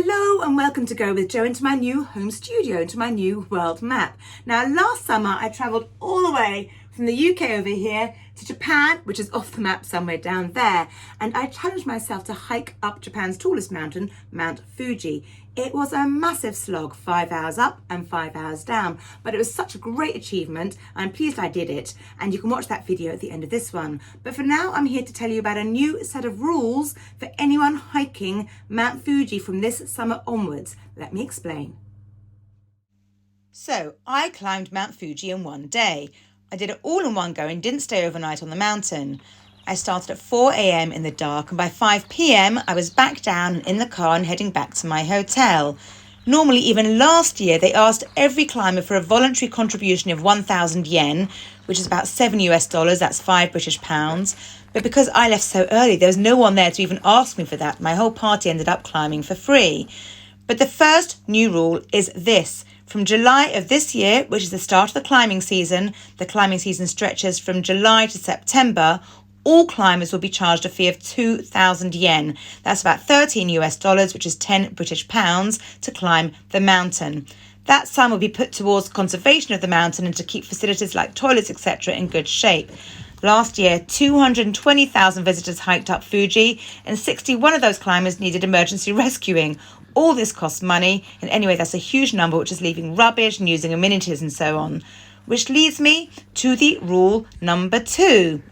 Hello and welcome to Go with Jo into my new home studio, into my new world map. Now last summer I travelled all the way from the UK over here to Japan, which is off the map somewhere down there, and I challenged myself to hike up Japan's tallest mountain, Mt Fuji. It was a massive slog, 5 hours up and 5 hours down, but it was such a great achievement. I'm pleased I did it, and you can watch that video at the end of this one. But for now, I'm here to tell you about a new set of rules for anyone hiking Mt Fuji from this summer onwards. Let me explain. So, I climbed Mt Fuji in one day. I did it all in one go and didn't stay overnight on the mountain. I started at 4 a.m. in the dark, and by 5 p.m. I was back down and in the car and heading back to my hotel. Normally, even last year, they asked every climber for a voluntary contribution of 1,000 yen, which is about $7 US, that's 5 British pounds. But because I left so early, there was no one there to even ask me for that. My whole party ended up climbing for free. But the first new rule is this. From July of this year, which is the start of the climbing season stretches from July to September, all climbers will be charged a fee of 2,000 yen. That's about $13 US, which is 10 British pounds, to climb the mountain. That sum will be put towards conservation of the mountain and to keep facilities like toilets, etc. in good shape. Last year, 220,000 visitors hiked up Fuji, and 61 of those climbers needed emergency rescuing. All this costs money, and anyway, that's a huge number, which is leaving rubbish and using amenities and so on. Which leads me to the rule number 2.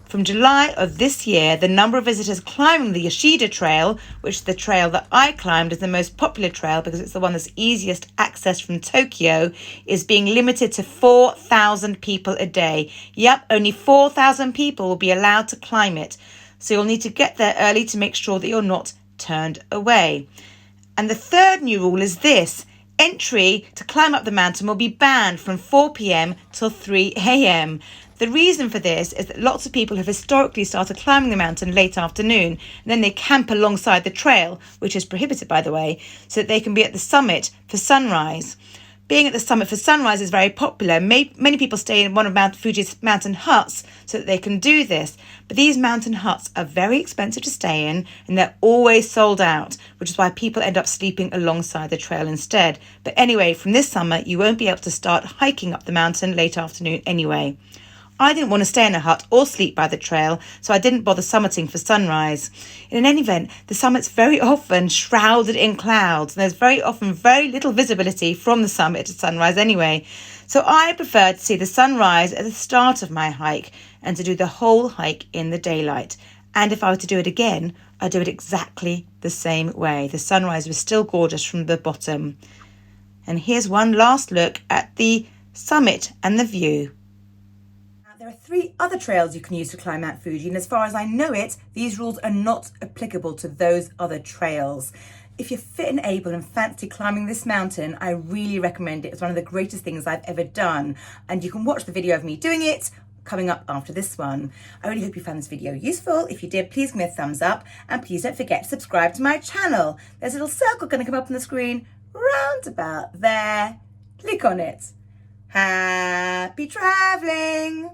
From July of this year, the number of visitors climbing the Yoshida Trail, which is the trail that I climbed as the most popular trail because it's the one that's easiest accessed from Tokyo, is being limited to 4,000 people a day. Yep, only 4,000 people will be allowed to climb it. So you'll need to get there early to make sure that you're not turned away. And the third new rule is this. Entry to climb up the mountain will be banned from 4 p.m. till 3 a.m. The reason for this is that lots of people have historically started climbing the mountain late afternoon, and then they camp alongside the trail, which is prohibited by the way, so that they can be at the summit for sunrise. Being at the summit for sunrise is very popular. Many people stay in one of Mt Fuji's mountain huts so that they can do this. But these mountain huts are very expensive to stay in, and they're always sold out, which is why people end up sleeping alongside the trail instead. But anyway, from this summer, you won't be able to start hiking up the mountain late afternoon anyway. I didn't want to stay in a hut or sleep by the trail, so I didn't bother summiting for sunrise. In any event, the summit's very often shrouded in clouds, and there's very often very little visibility from the summit to sunrise anyway. So I prefer to see the sunrise at the start of my hike and to do the whole hike in the daylight. And if I were to do it again, I'd do it exactly the same way. The sunrise was still gorgeous from the bottom. And here's one last look at the summit and the view. There are 3 other trails you can use to climb Mt Fuji, and as far as I know it, these rules are not applicable to those other trails. If you're fit and able and fancy climbing this mountain, I really recommend it. It's one of the greatest things I've ever done, and you can watch the video of me doing it coming up after this one. I really hope you found this video useful. If you did, please give me a thumbs up, and please don't forget to subscribe to my channel. There's a little circle going to come up on the screen round about there. Click on it. Happy travelling!